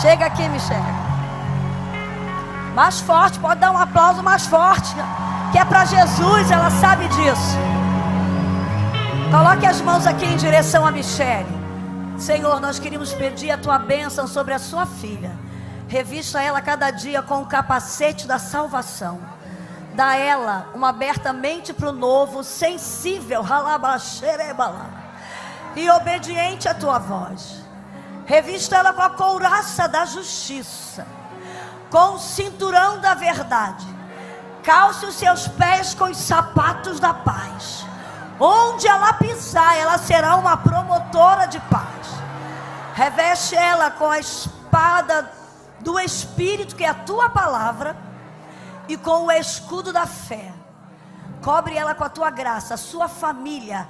Chega aqui, Michele. Mais forte, pode dar um aplauso mais forte. Que é para Jesus, ela sabe disso. Coloque as mãos aqui em direção a Michele. Senhor, nós queríamos pedir a tua bênção sobre a sua filha. Revista ela cada dia com o capacete da salvação. Dá a ela uma aberta mente para o novo, sensível, e obediente à tua voz. Revista ela com a couraça da justiça, com o cinturão da verdade. Calce os seus pés com os sapatos da paz. Onde ela pisar, ela será uma promotora de paz. Reveste ela com a espada do Espírito, que é a tua palavra, e com o escudo da fé. Cobre ela com a tua graça, a sua família,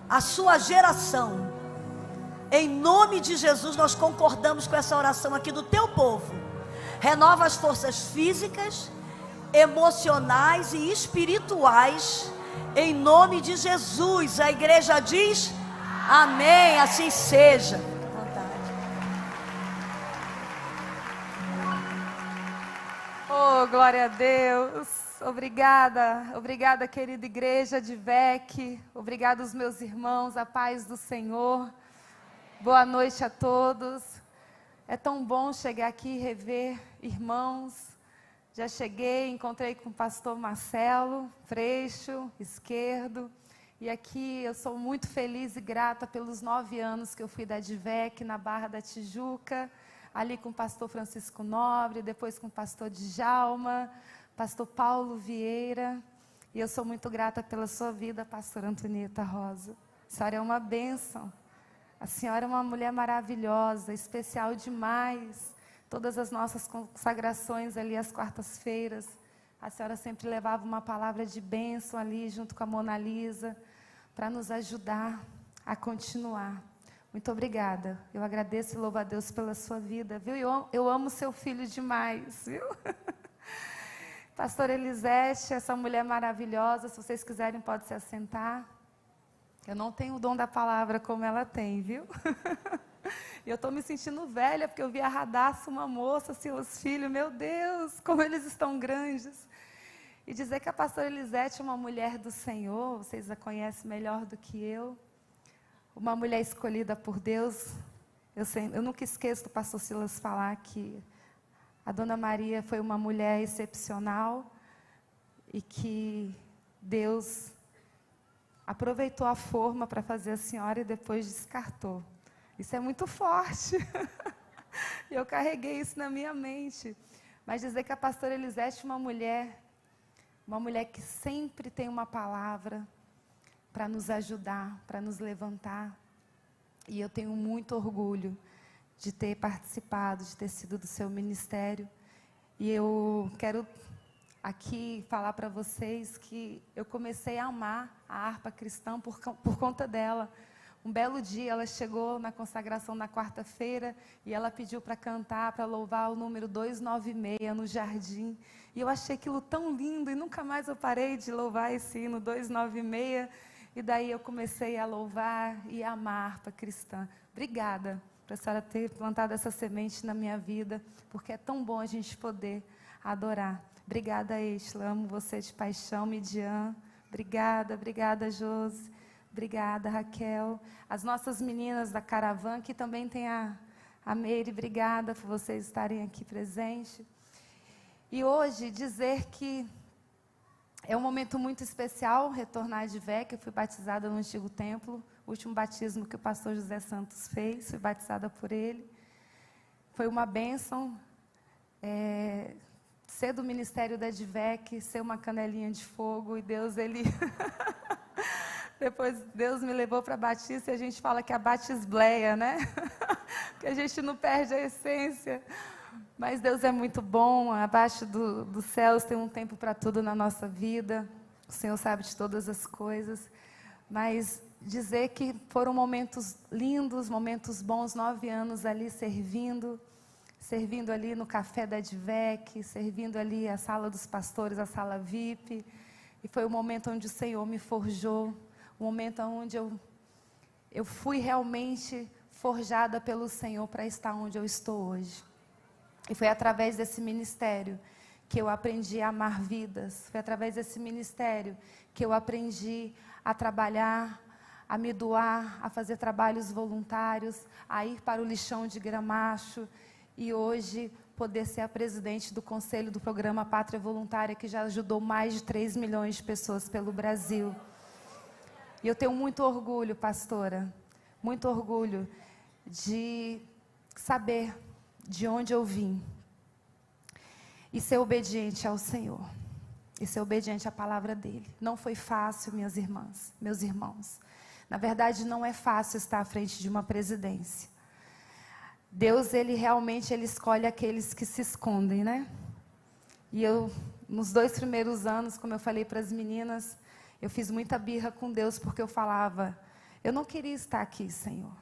a sua geração. Em nome de Jesus, nós concordamos com essa oração aqui do teu povo. Renova as forças físicas, emocionais e espirituais, em nome de Jesus. A igreja diz amém, assim seja. Oh, glória a Deus. Obrigada querida igreja de VEC, obrigada aos meus irmãos, a paz do Senhor. Boa noite a todos. É tão bom chegar aqui e rever irmãos. Já cheguei, encontrei com o pastor Marcelo Freixo, esquerdo, e aqui eu sou muito feliz e grata pelos 9 anos que eu fui da DVEC na Barra da Tijuca, ali com o pastor Francisco Nobre, depois com o pastor Djalma, pastor Paulo Vieira, e eu sou muito grata pela sua vida, pastora Antonieta Rosa. A senhora é uma bênção, a senhora é uma mulher maravilhosa, especial demais. Todas as nossas consagrações ali às quartas-feiras, a senhora sempre levava uma palavra de bênção ali junto com a Mona Lisa, para nos ajudar a continuar. Muito obrigada. Eu agradeço e louvo a Deus pela sua vida, viu? Eu amo seu filho demais, viu? Pastora Elisete, essa mulher maravilhosa, se vocês quiserem pode se assentar. Eu não tenho o dom da palavra como ela tem, viu? E eu estou me sentindo velha, porque eu vi a Radassa, uma moça, seus filhos, meu Deus, como eles estão grandes. E dizer que a pastora Elisete é uma mulher do Senhor, vocês a conhecem melhor do que eu. Uma mulher escolhida por Deus. Eu nunca esqueço do pastor Silas falar que a Dona Maria foi uma mulher excepcional e que Deus aproveitou a forma para fazer a senhora e depois descartou. Isso é muito forte. Eu carreguei isso na minha mente. Mas dizer que a pastora Elisete é uma mulher que sempre tem uma palavra para nos ajudar, para nos levantar. E eu tenho muito orgulho de ter participado, de ter sido do seu ministério. E eu quero aqui falar para vocês que eu comecei a amar a harpa cristã por conta dela. Um belo dia ela chegou na consagração na quarta-feira e ela pediu para cantar, para louvar o número 296 no jardim. E eu achei aquilo tão lindo e nunca mais eu parei de louvar esse hino 296. E daí eu comecei a louvar e a amar a harpa cristã. Obrigada por a senhora ter plantado essa semente na minha vida, porque é tão bom a gente poder adorar. Obrigada, Estela, amo você de paixão, Midian. Obrigada, Josi. Obrigada, Raquel. As nossas meninas da Caravan, que também tem a Meire, obrigada por vocês estarem aqui presentes. E hoje dizer que é um momento muito especial retornar de VEC. Eu fui batizada no Antigo Templo, o último batismo que o pastor José Santos fez, fui batizada por ele. Foi uma bênção ser do ministério da DVEC, ser uma canelinha de fogo, e Deus, ele... Depois Deus me levou para a Batista e a gente fala que é a batisbleia, né? Que a gente não perde a essência. Mas Deus é muito bom, abaixo dos céus tem um tempo para tudo na nossa vida. O Senhor sabe de todas as coisas. Mas dizer que foram momentos lindos, momentos bons, 9 anos ali servindo ali no café da DVEC, servindo ali a sala dos pastores, a sala VIP. E foi o momento onde o Senhor me forjou. Um momento onde eu fui realmente forjada pelo Senhor para estar onde eu estou hoje. E foi através desse ministério que eu aprendi a amar vidas. Foi através desse ministério que eu aprendi a trabalhar, a me doar, a fazer trabalhos voluntários, a ir para o lixão de Gramacho e hoje poder ser a presidente do conselho do programa Pátria Voluntária, que já ajudou mais de 3 milhões de pessoas pelo Brasil. E eu tenho muito orgulho, pastora, muito orgulho de saber de onde eu vim e ser obediente ao Senhor, e ser obediente à palavra dEle. Não foi fácil, minhas irmãs, meus irmãos. Na verdade, não é fácil estar à frente de uma presidência. Deus, Ele realmente escolhe aqueles que se escondem, né? E eu, nos 2 primeiros anos, como eu falei para as meninas, eu fiz muita birra com Deus, porque eu falava, eu não queria estar aqui, Senhor.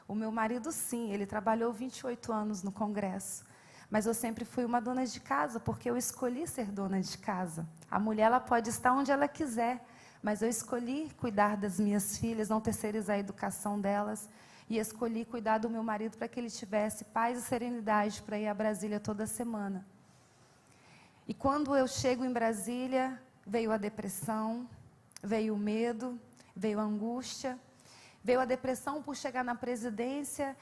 O meu marido, sim, ele trabalhou 28 anos no Congresso. Mas eu sempre fui uma dona de casa, porque eu escolhi ser dona de casa. A mulher, ela pode estar onde ela quiser, mas eu escolhi cuidar das minhas filhas, não terceirizar a educação delas. E escolhi cuidar do meu marido para que ele tivesse paz e serenidade para ir a Brasília toda semana. E quando eu chego em Brasília, veio a depressão, veio o medo, veio a angústia, veio a depressão por chegar na presidência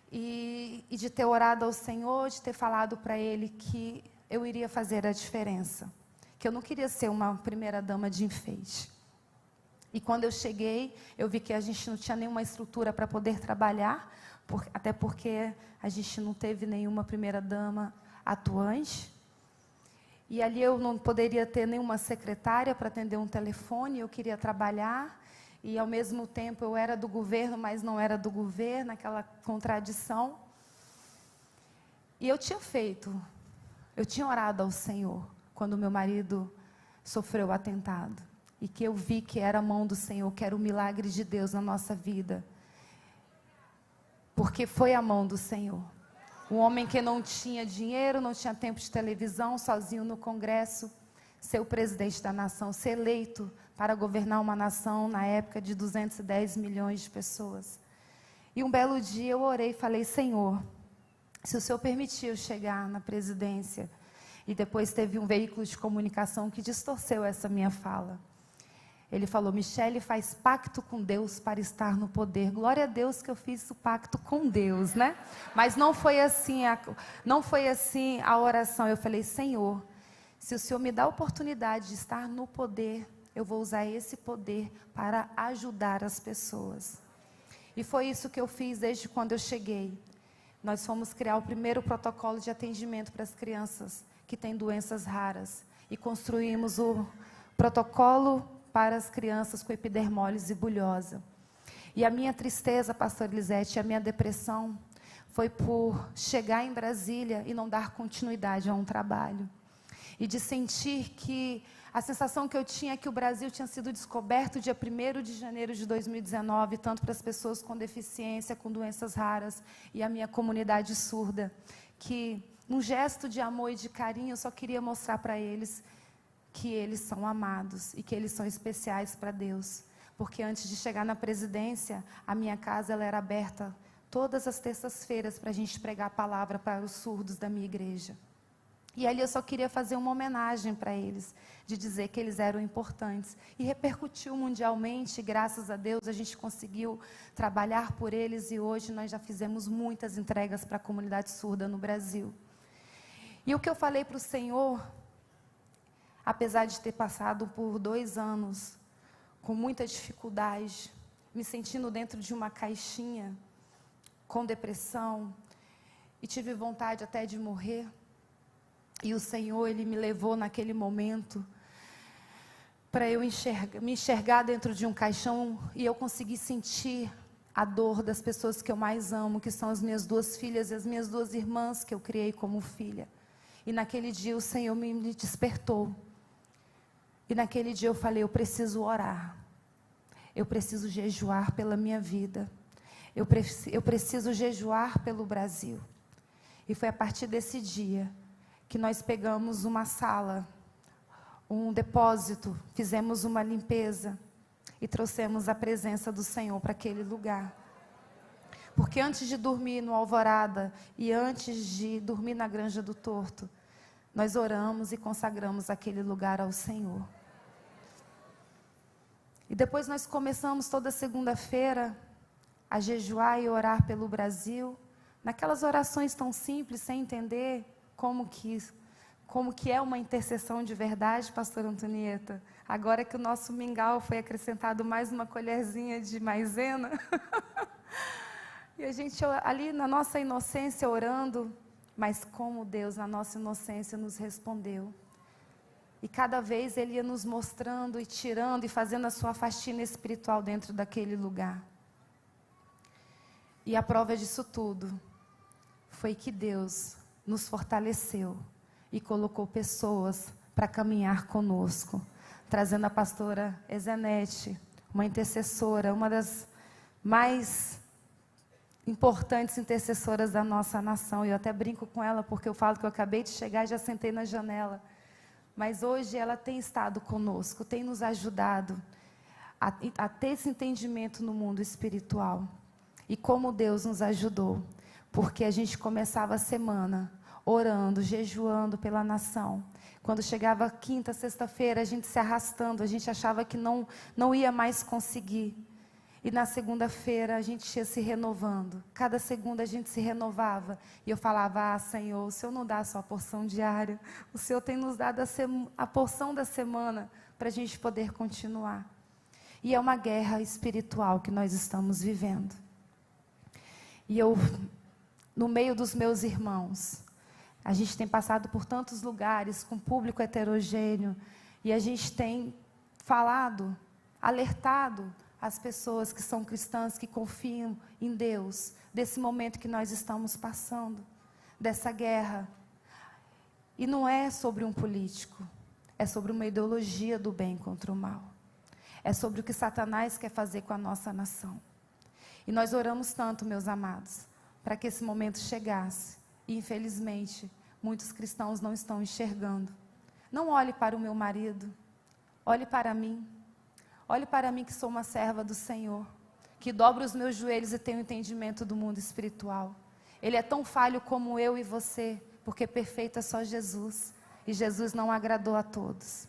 e de ter orado ao Senhor, de ter falado para Ele que eu iria fazer a diferença, que eu não queria ser uma primeira-dama de enfeite. E quando eu cheguei, eu vi que a gente não tinha nenhuma estrutura para poder trabalhar, até porque a gente não teve nenhuma primeira-dama atuante. E ali eu não poderia ter nenhuma secretária para atender um telefone, eu queria trabalhar. E ao mesmo tempo eu era do governo, mas não era do governo, aquela contradição. E eu tinha orado ao Senhor, quando meu marido sofreu o atentado. E que eu vi que era a mão do Senhor, que era o milagre de Deus na nossa vida. Porque foi a mão do Senhor. Um homem que não tinha dinheiro, não tinha tempo de televisão, sozinho no Congresso, ser o presidente da nação, ser eleito para governar uma nação na época de 210 milhões de pessoas. E um belo dia eu orei e falei, Senhor, se o Senhor permitir eu chegar na presidência, e depois teve um veículo de comunicação que distorceu essa minha fala. Ele falou, Michele faz pacto com Deus para estar no poder. Glória a Deus que eu fiz o pacto com Deus, né? Mas não foi assim a oração. Eu falei, Senhor, se o Senhor me dá a oportunidade de estar no poder, eu vou usar esse poder para ajudar as pessoas. E foi isso que eu fiz desde quando eu cheguei. Nós fomos criar o primeiro protocolo de atendimento para as crianças que têm doenças raras. E construímos o protocolo para as crianças com epidermólise bulhosa. E a minha tristeza, pastor Elisete, a minha depressão, foi por chegar em Brasília e não dar continuidade a um trabalho. E de sentir que a sensação que eu tinha é que o Brasil tinha sido descoberto dia 1º de janeiro de 2019, tanto para as pessoas com deficiência, com doenças raras, e a minha comunidade surda, que num gesto de amor e de carinho, eu só queria mostrar para eles que eles são amados e que eles são especiais para Deus. Porque antes de chegar na presidência, a minha casa ela era aberta todas as terças-feiras para a gente pregar a palavra para os surdos da minha igreja. E ali eu só queria fazer uma homenagem para eles, de dizer que eles eram importantes. E repercutiu mundialmente, graças a Deus, a gente conseguiu trabalhar por eles e hoje nós já fizemos muitas entregas para a comunidade surda no Brasil. E o que eu falei para o Senhor, apesar de ter passado por 2 anos com muita dificuldade, me sentindo dentro de uma caixinha, com depressão, e tive vontade até de morrer, e o Senhor, Ele me levou naquele momento para eu me enxergar dentro de um caixão, e eu consegui sentir a dor das pessoas que eu mais amo, que são as minhas 2 filhas e as minhas 2 irmãs que eu criei como filha. E naquele dia o Senhor me despertou. E naquele dia eu falei, eu preciso orar. Eu preciso jejuar pela minha vida. Eu preciso jejuar pelo Brasil. E foi a partir desse dia que nós pegamos uma sala, um depósito, fizemos uma limpeza e trouxemos a presença do Senhor para aquele lugar. Porque antes de dormir no Alvorada e antes de dormir na Granja do Torto, nós oramos e consagramos aquele lugar ao Senhor. E depois nós começamos toda segunda-feira a jejuar e orar pelo Brasil, naquelas orações tão simples, sem entender como que é uma intercessão de verdade, pastora Antonieta. Agora que o nosso mingau foi acrescentado mais uma colherzinha de maisena, e a gente ali na nossa inocência orando, mas como Deus na nossa inocência nos respondeu. E cada vez Ele ia nos mostrando e tirando e fazendo a sua faxina espiritual dentro daquele lugar. E a prova disso tudo foi que Deus nos fortaleceu e colocou pessoas para caminhar conosco, trazendo a pastora Ezenete, uma intercessora, uma das mais importantes intercessoras da nossa nação. E eu até brinco com ela, porque eu falo que eu acabei de chegar e já sentei na janela. Mas hoje ela tem estado conosco, tem nos ajudado a ter esse entendimento no mundo espiritual. E como Deus nos ajudou, porque a gente começava a semana orando, jejuando pela nação. Quando chegava quinta, sexta-feira, a gente se arrastando, a gente achava que não ia mais conseguir. E na segunda-feira a gente ia se renovando. Cada segunda a gente se renovava. E eu falava, Senhor, o Senhor não dá só a porção diária. O Senhor tem nos dado a porção da semana para a gente poder continuar. E é uma guerra espiritual que nós estamos vivendo. E eu, no meio dos meus irmãos, a gente tem passado por tantos lugares com público heterogêneo. E a gente tem falado, alertado as pessoas que são cristãs, que confiam em Deus, desse momento que nós estamos passando, dessa guerra. E não é sobre um político, é sobre uma ideologia do bem contra o mal. É sobre o que Satanás quer fazer com a nossa nação. E nós oramos tanto, meus amados, para que esse momento chegasse. E infelizmente, muitos cristãos não estão enxergando. Não olhe para o meu marido, olhe para mim. Olhe para mim que sou uma serva do Senhor, que dobro os meus joelhos e tenho entendimento do mundo espiritual. Ele é tão falho como eu e você, porque perfeito é só Jesus. E Jesus não agradou a todos.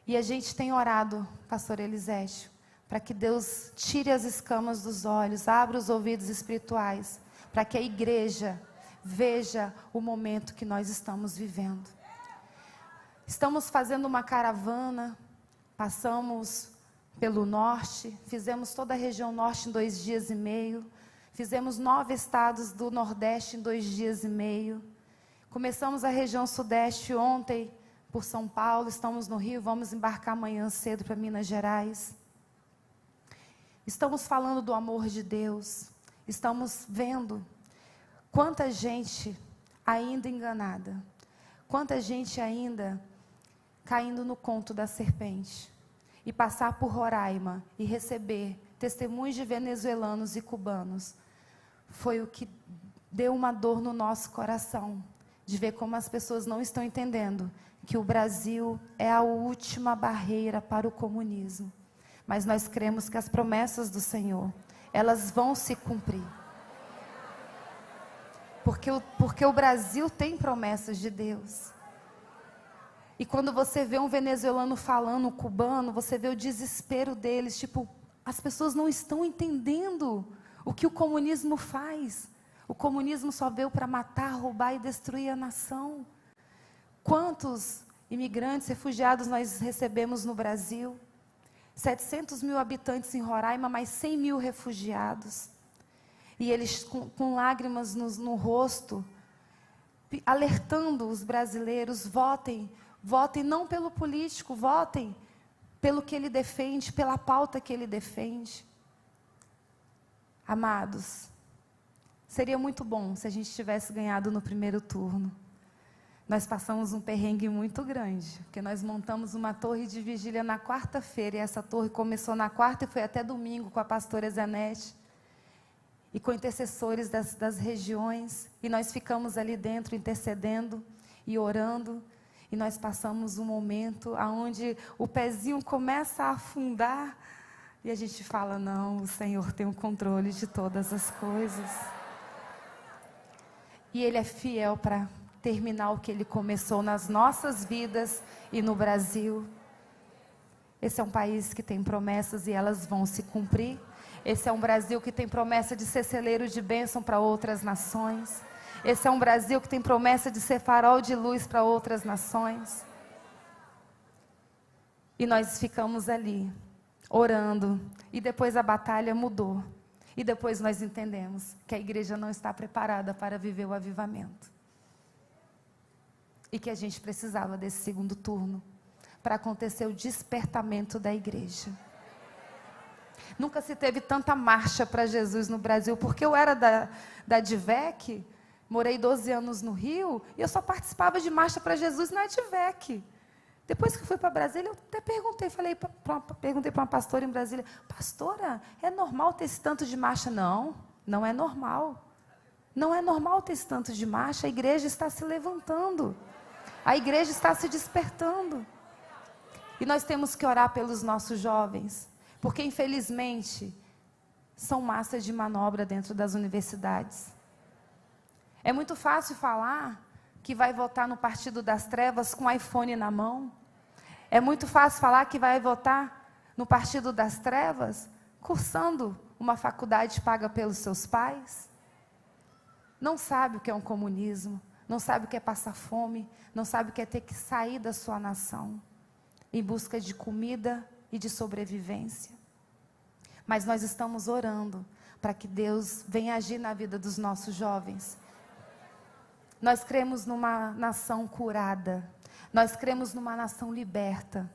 E a gente tem orado, pastor Elisete, para que Deus tire as escamas dos olhos, abra os ouvidos espirituais, para que a igreja veja o momento que nós estamos vivendo. Estamos fazendo uma caravana. Passamos pelo norte, fizemos toda a região norte em 2 dias e meio, fizemos 9 estados do nordeste em 2 dias e meio, começamos a região sudeste ontem por São Paulo, estamos no Rio, vamos embarcar amanhã cedo para Minas Gerais. Estamos falando do amor de Deus, estamos vendo quanta gente ainda enganada, quanta gente ainda caindo no conto da serpente, e passar por Roraima e receber testemunhos de venezuelanos e cubanos, foi o que deu uma dor no nosso coração, de ver como as pessoas não estão entendendo que o Brasil é a última barreira para o comunismo. Mas nós cremos que as promessas do Senhor, elas vão se cumprir. Porque o Brasil tem promessas de Deus. E quando você vê um venezuelano falando, um cubano, você vê o desespero deles. Tipo, as pessoas não estão entendendo o que o comunismo faz. O comunismo só veio para matar, roubar e destruir a nação. Quantos imigrantes, refugiados nós recebemos no Brasil? 700 mil habitantes em Roraima, mais 100 mil refugiados. E eles com lágrimas no rosto, alertando os brasileiros, votem não pelo político, votem pelo que ele defende, pela pauta que ele defende. Amados, seria muito bom se a gente tivesse ganhado no primeiro turno. Nós passamos um perrengue muito grande, porque nós montamos uma torre de vigília na quarta-feira, e essa torre começou na quarta e foi até domingo com a pastora Ezenete, e com intercessores das regiões, e nós ficamos ali dentro intercedendo e orando. E nós passamos um momento onde o pezinho começa a afundar, E a gente fala, não, o Senhor tem o controle de todas as coisas. E Ele é fiel para terminar o que Ele começou nas nossas vidas e no Brasil. Esse é um país que tem promessas e elas vão se cumprir. Esse é um Brasil que tem promessa de ser celeiro de bênção para outras nações. Esse é um Brasil que tem promessa de ser farol de luz para outras nações. E nós ficamos ali, orando, e depois a batalha mudou. E depois nós entendemos que a igreja não está preparada para viver o avivamento. E que a gente precisava desse segundo turno para acontecer o despertamento da igreja. Nunca se teve tanta marcha para Jesus no Brasil, porque eu era da DVEC, morei 12 anos no Rio, e eu só participava de marcha para Jesus na DVEC. Depois que eu fui para Brasília, eu até perguntei para uma pastora em Brasília, pastora, é normal ter esse tanto de marcha? Não, não é normal. Não é normal ter esse tanto de marcha, a igreja está se levantando. A igreja está se despertando. E nós temos que orar pelos nossos jovens, porque infelizmente são massa de manobra dentro das universidades. É muito fácil falar que vai votar no Partido das Trevas com o iPhone na mão. É muito fácil falar que vai votar no Partido das Trevas cursando uma faculdade paga pelos seus pais. Não sabe o que é um comunismo, não sabe o que é passar fome, não sabe o que é ter que sair da sua nação em busca de comida e de sobrevivência. Mas nós estamos orando para que Deus venha agir na vida dos nossos jovens. Nós cremos numa nação curada, nós cremos numa nação liberta,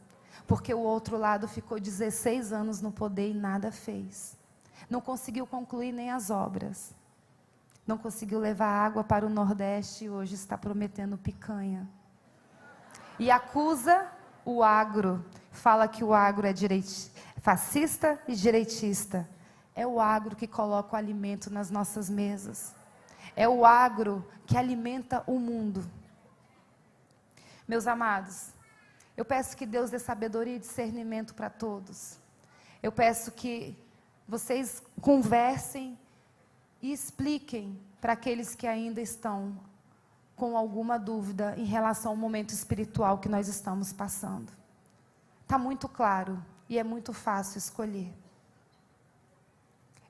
porque o outro lado ficou 16 anos no poder e nada fez. Não conseguiu concluir nem as obras. Não conseguiu levar água para o Nordeste e hoje está prometendo picanha. E acusa o agro, fala que o agro é fascista e direitista. É o agro que coloca o alimento nas nossas mesas. É o agro que alimenta o mundo. Meus amados, eu peço que Deus dê sabedoria e discernimento para todos. Eu peço que vocês conversem e expliquem para aqueles que ainda estão com alguma dúvida em relação ao momento espiritual que nós estamos passando. Está muito claro e é muito fácil escolher.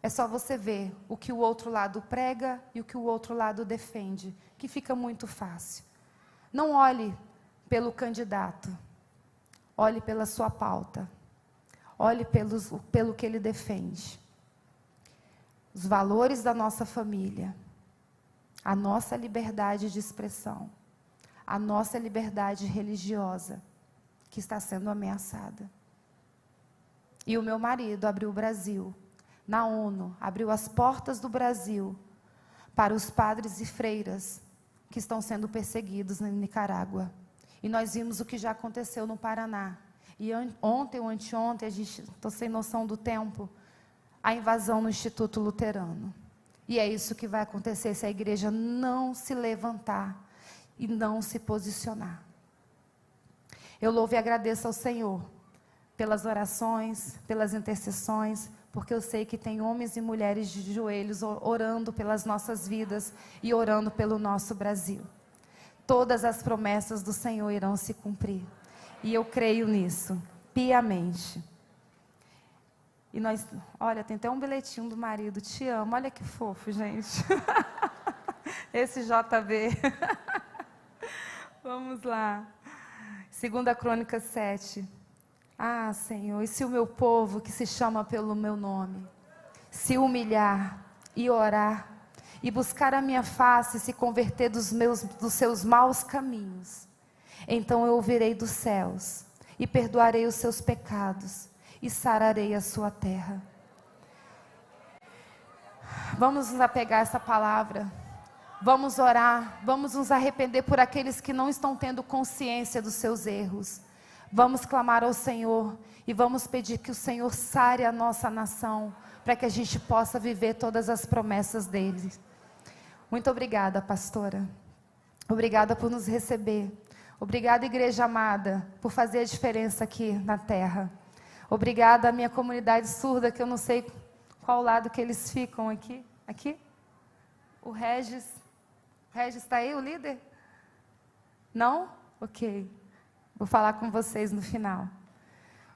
É só você ver o que o outro lado prega e o que o outro lado defende, que fica muito fácil. Não olhe pelo candidato, olhe pela sua pauta, olhe pelo que ele defende. Os valores da nossa família, a nossa liberdade de expressão, a nossa liberdade religiosa, que está sendo ameaçada. E o meu marido abriu o Brasil, na ONU, abriu as portas do Brasil para os padres e freiras que estão sendo perseguidos na Nicarágua. E nós vimos o que já aconteceu no Paraná. E ontem ou anteontem, a gente, estou sem noção do tempo, a invasão no Instituto Luterano. E é isso que vai acontecer se a igreja não se levantar e não se posicionar. Eu louvo e agradeço ao Senhor pelas orações, pelas intercessões, porque eu sei que tem homens e mulheres de joelhos orando pelas nossas vidas e orando pelo nosso Brasil. Todas as promessas do Senhor irão se cumprir. E eu creio nisso, piamente. E nós, olha, tem até um bilhetinho do marido, te amo, olha que fofo, gente. Esse JV. Vamos lá. 2 Crônicas 7. Ah, Senhor, e se o meu povo, que se chama pelo meu nome, se humilhar e orar, e buscar a minha face, e se converter dos seus maus caminhos, então eu ouvirei dos céus, e perdoarei os seus pecados, e sararei a sua terra. Vamos nos apegar a essa palavra, vamos orar, vamos nos arrepender por aqueles que não estão tendo consciência dos seus erros. Vamos clamar ao Senhor e vamos pedir que o Senhor sare a nossa nação, para que a gente possa viver todas as promessas dele. Muito obrigada, pastora. Obrigada por nos receber. Obrigada, igreja amada, por fazer a diferença aqui na terra. Obrigada à minha comunidade surda, que eu não sei qual lado que eles ficam aqui. Aqui? O Regis. Regis está aí, o líder? Não? Ok. Vou falar com vocês no final.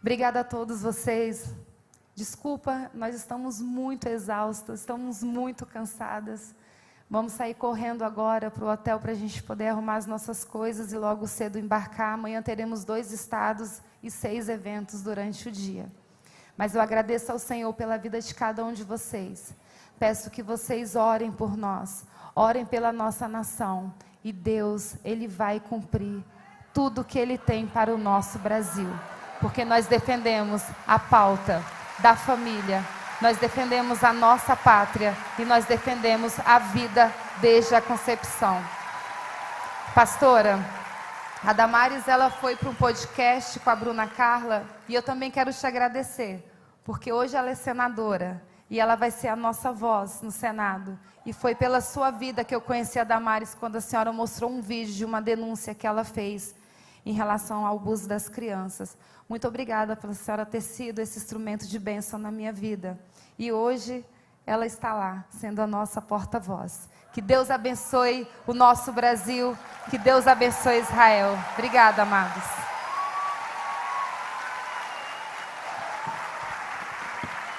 Obrigada a todos vocês. Desculpa, nós estamos muito exaustas, estamos muito cansadas. Vamos sair correndo agora para o hotel para a gente poder arrumar as nossas coisas e logo cedo embarcar. Amanhã teremos 2 estados e 6 eventos durante o dia. Mas eu agradeço ao Senhor pela vida de cada um de vocês. Peço que vocês orem por nós, orem pela nossa nação. E Deus, Ele vai cumprir tudo que Ele tem para o nosso Brasil. Porque nós defendemos a pauta da família, nós defendemos a nossa pátria e nós defendemos a vida desde a concepção. Pastora, a Damares, ela foi para um podcast com a Bruna Carla e eu também quero te agradecer, porque hoje ela é senadora e ela vai ser a nossa voz no Senado. E foi pela sua vida que eu conheci a Damares quando a senhora mostrou um vídeo de uma denúncia que ela fez em relação ao abuso das crianças. Muito obrigada pela senhora ter sido esse instrumento de bênção na minha vida. E hoje ela está lá, sendo a nossa porta-voz. Que Deus abençoe o nosso Brasil, que Deus abençoe Israel. Obrigada, amados.